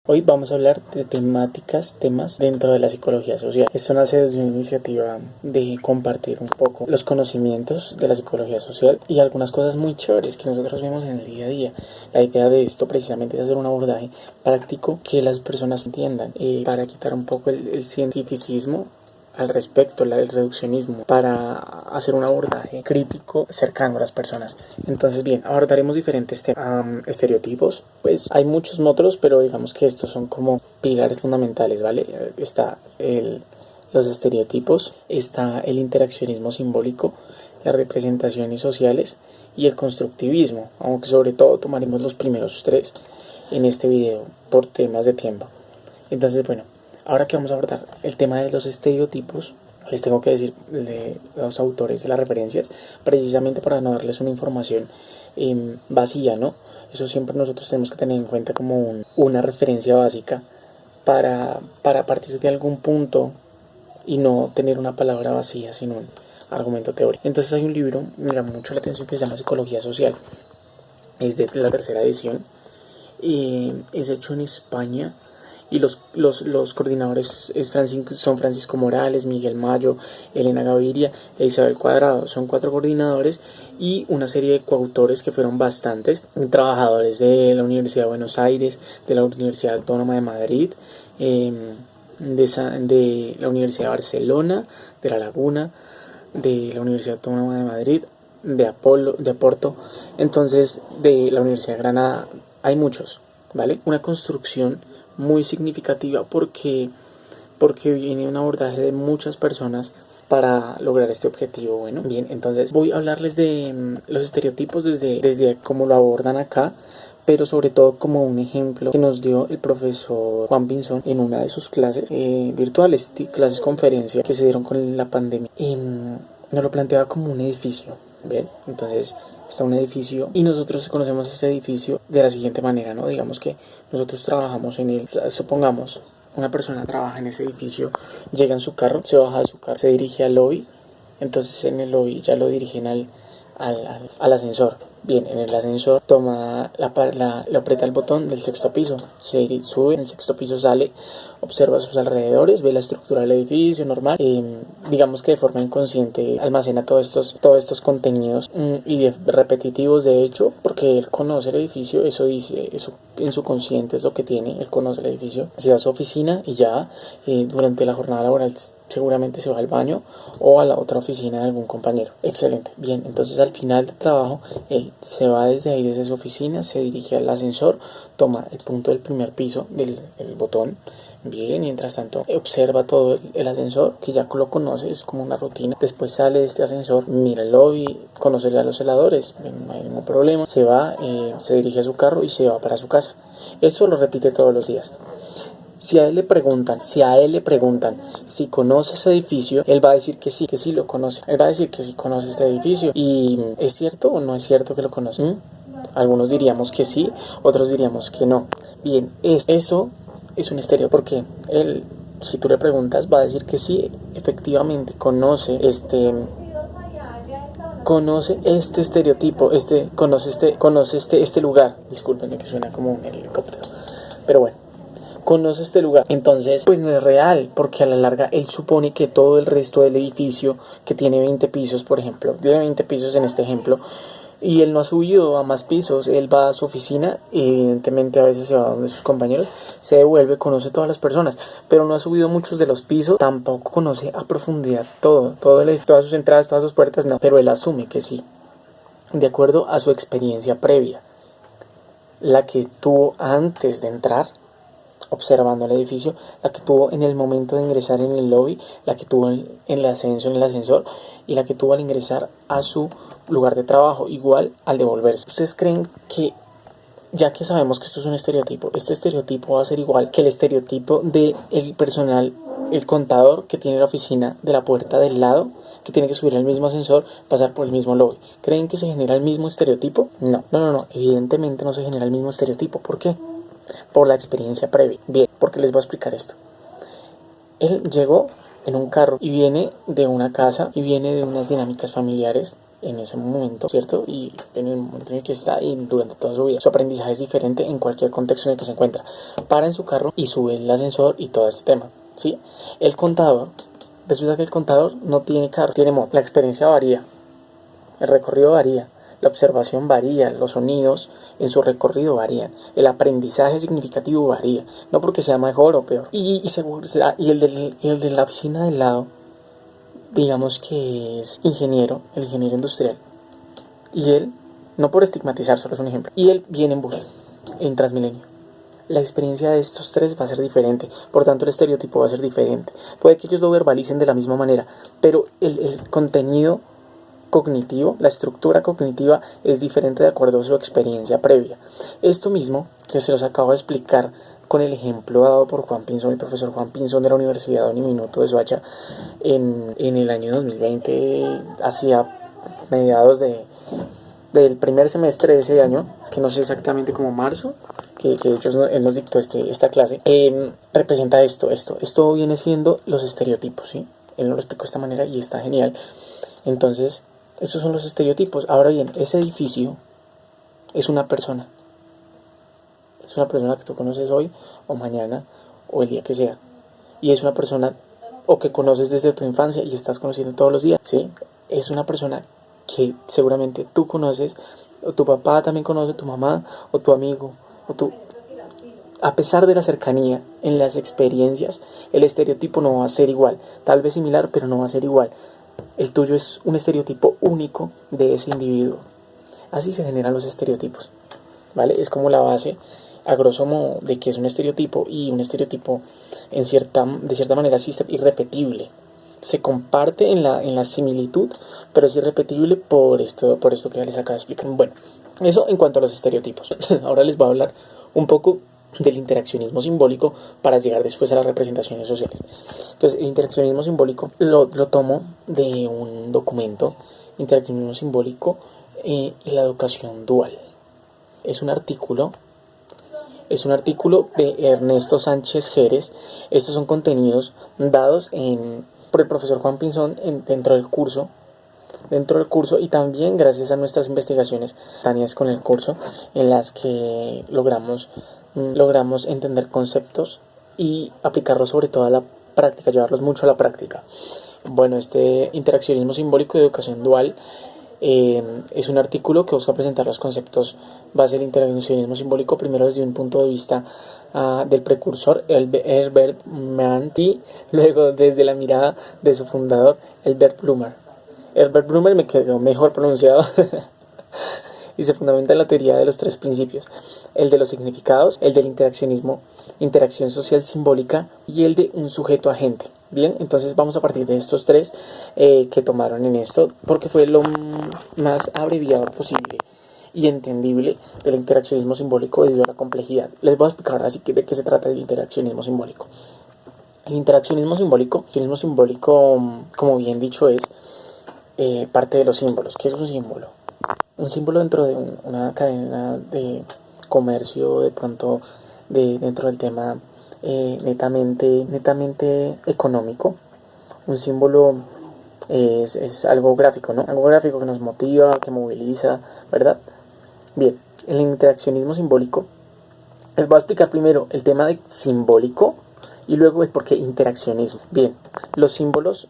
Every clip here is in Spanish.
Hoy vamos a hablar de temas dentro de la psicología social. Esto nace desde una iniciativa de compartir un poco los conocimientos de la psicología social y algunas cosas muy chéveres que nosotros vemos en el día a día. La idea de esto precisamente es hacer un abordaje práctico que las personas entiendan, para quitar un poco el cientificismo al respecto, el reduccionismo, para hacer un abordaje crítico cercano a las personas. Entonces, bien, abordaremos diferentes estereotipos. Pues hay muchos otros, pero digamos que estos son como pilares fundamentales, ¿vale? Está los estereotipos, está el interaccionismo simbólico, las representaciones sociales y el constructivismo, aunque sobre todo tomaremos los primeros tres en este video por temas de tiempo. Entonces, bueno, ahora que vamos a abordar el tema de los estereotipos, les tengo que decir de los autores de las referencias, precisamente para no darles una información vacía, ¿no? Eso siempre nosotros tenemos que tener en cuenta como una referencia básica para partir de algún punto y no tener una palabra vacía, sino un argumento teórico. Entonces hay un libro, me llama mucho la atención, que se llama Psicología Social. Es de la tercera edición. Es hecho en España. Y los coordinadores son Francisco Morales, Miguel Mayo, Elena Gaviria e Isabel Cuadrado. Son 4 coordinadores y una serie de coautores que fueron bastantes, trabajadores de la Universidad de Buenos Aires, de la Universidad Autónoma de Madrid, de la Universidad de Barcelona, de La Laguna, de la Universidad Autónoma de Madrid, de Porto, entonces de la Universidad de Granada. Hay muchos, ¿vale? Una construcción muy significativa porque viene un abordaje de muchas personas para lograr este objetivo. Bueno, bien, entonces voy a hablarles de los estereotipos desde cómo lo abordan acá, pero sobre todo como un ejemplo que nos dio el profesor Juan Pinzón en una de sus clases virtuales, clases conferencia que se dieron con la pandemia. Nos lo planteaba como un edificio, ¿ven? Entonces está un edificio y nosotros conocemos ese edificio de la siguiente manera, ¿no? Digamos que nosotros trabajamos en él, supongamos, una persona trabaja en ese edificio, llega en su carro, se baja de su carro, se dirige al lobby, entonces en el lobby ya lo dirigen al ascensor. Bien, en el ascensor le aprieta el botón del sexto piso, se sube, en el sexto piso sale, observa a sus alrededores, ve la estructura del edificio normal, digamos que de forma inconsciente almacena todos estos contenidos y repetitivos, de hecho, porque él conoce el edificio, eso dice, eso en su consciente es lo que tiene, él conoce el edificio, se va a su oficina y ya durante la jornada laboral seguramente se va al baño o a la otra oficina de algún compañero. Excelente. Bien, entonces al final del trabajo él se va desde ahí, desde su oficina, se dirige al ascensor, toma el punto del primer piso del botón. Bien, mientras tanto observa todo el ascensor, que ya lo conoce, es como una rutina. Después sale de este ascensor, mira el lobby, conoce ya los celadores, no hay ningún problema. Se va, se dirige a su carro y se va para su casa. Eso lo repite todos los días. Si a él le preguntan si conoce ese edificio, él va a decir que sí lo conoce. Él va a decir que sí conoce este edificio. ¿Y es cierto o no es cierto que lo conoce? Algunos diríamos que sí, otros diríamos que no. Bien, eso es un estereotipo, porque él, si tú le preguntas, va a decir que sí, efectivamente conoce este estereotipo, conoce este lugar. Discúlpenme que suena como un helicóptero, pero bueno, conoce este lugar. Entonces, pues no es real, porque a la larga él supone que todo el resto del edificio, que tiene 20 pisos, por ejemplo, tiene 20 pisos en este ejemplo, y él no ha subido a más pisos, él va a su oficina y evidentemente a veces se va donde sus compañeros, se devuelve, conoce todas las personas, pero no ha subido muchos de los pisos, tampoco conoce a profundidad todas sus entradas, todas sus puertas, no, pero él asume que sí, de acuerdo a su experiencia previa, la que tuvo antes de entrar observando el edificio, la que tuvo en el momento de ingresar en el lobby, la que tuvo en el ascensor y la que tuvo al ingresar a su lugar de trabajo, igual al devolverse. ¿Ustedes creen que, ya que sabemos que esto es un estereotipo, este estereotipo va a ser igual que el estereotipo del personal, el contador que tiene la oficina de la puerta del lado, que tiene que subir el mismo ascensor, pasar por el mismo lobby? ¿Creen que se genera el mismo estereotipo? No, evidentemente no se genera el mismo estereotipo. ¿Por qué? Por la experiencia previa. Bien, porque les voy a explicar esto. Él llegó en un carro y viene de una casa y viene de unas dinámicas familiares en ese momento, ¿cierto? Y en el momento en el que está y durante toda su vida. Su aprendizaje es diferente en cualquier contexto en el que se encuentra. Para en su carro y sube el ascensor y todo este tema, ¿sí? El contador, resulta que el contador no tiene carro, tiene moto. La experiencia varía, el recorrido varía, la observación varía, los sonidos en su recorrido varían, el aprendizaje significativo varía, no porque sea mejor o peor. Y el de la oficina del lado, digamos que es ingeniero, el ingeniero industrial, y él, no por estigmatizar, solo es un ejemplo, y él viene en bus, en Transmilenio. La experiencia de estos tres va a ser diferente, por tanto el estereotipo va a ser diferente. Puede que ellos lo verbalicen de la misma manera, pero el contenido cognitivo, la estructura cognitiva es diferente de acuerdo a su experiencia previa. Esto mismo que se los acabo de explicar con el ejemplo dado por Juan Pinzón, el profesor Juan Pinzón de la Universidad Uniminuto de Soacha en el año 2020, hacia mediados del primer semestre de ese año, es que no sé exactamente como marzo, que de hecho él nos dictó esta clase, representa esto viene siendo los estereotipos, ¿sí? Él nos lo explicó de esta manera y está genial. Entonces, estos son los estereotipos. Ahora bien, ese edificio es una persona. Es una persona que tú conoces hoy o mañana o el día que sea. Y es una persona o que conoces desde tu infancia y estás conociendo todos los días, ¿sí? Es una persona que seguramente tú conoces, o tu papá también conoce, tu mamá, o tu amigo, o tu... A pesar de la cercanía en las experiencias, el estereotipo no va a ser igual. Tal vez similar, pero no va a ser igual. El tuyo es un estereotipo único de ese individuo. Así se generan los estereotipos, ¿vale? Es como la base, a grosso modo, de que es un estereotipo, y un estereotipo de cierta manera sí es irrepetible. Se comparte en la similitud, pero es irrepetible por esto que ya les acabo de explicar. Bueno, eso en cuanto a los estereotipos. Ahora les voy a hablar un poco del interaccionismo simbólico para llegar después a las representaciones sociales. Entonces, el interaccionismo simbólico lo tomo de un documento, Interaccionismo simbólico y la educación dual. Es un artículo de Ernesto Sánchez Jerez. Estos son contenidos dados por el profesor Juan Pinzón dentro del curso, y también gracias a nuestras investigaciones tanías con el curso, en las que logramos entender conceptos y aplicarlos sobre todo a la práctica, llevarlos mucho a la práctica. Bueno, este interaccionismo simbólico de educación dual es un artículo que busca presentar los conceptos base del interaccionismo simbólico, primero desde un punto de vista del precursor, Herbert Mann, y luego desde la mirada de su fundador, Herbert Blumer. Herbert Blumer me quedó mejor pronunciado y se fundamenta en la teoría de los tres principios: el de los significados, el del interacción social simbólica, y el de un sujeto agente. Bien, entonces vamos a partir de estos tres que tomaron en esto, porque fue lo más abreviado posible y entendible del interaccionismo simbólico debido a la complejidad. Les voy a explicar ahora sí de qué se trata el interaccionismo simbólico. El interaccionismo simbólico, como bien dicho, es parte de los símbolos. ¿Qué es un símbolo? Un símbolo dentro de una cadena de comercio, de pronto dentro del tema netamente económico. Un símbolo es algo gráfico, ¿no? Algo gráfico que nos motiva, que moviliza, ¿verdad? Bien, el interaccionismo simbólico, les voy a explicar primero el tema de simbólico y luego el por qué interaccionismo. Bien, los símbolos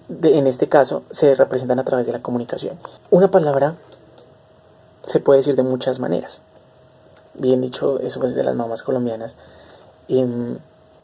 en este caso se representan a través de la comunicación. Una palabra se puede decir de muchas maneras. Bien dicho, eso es de las mamás colombianas.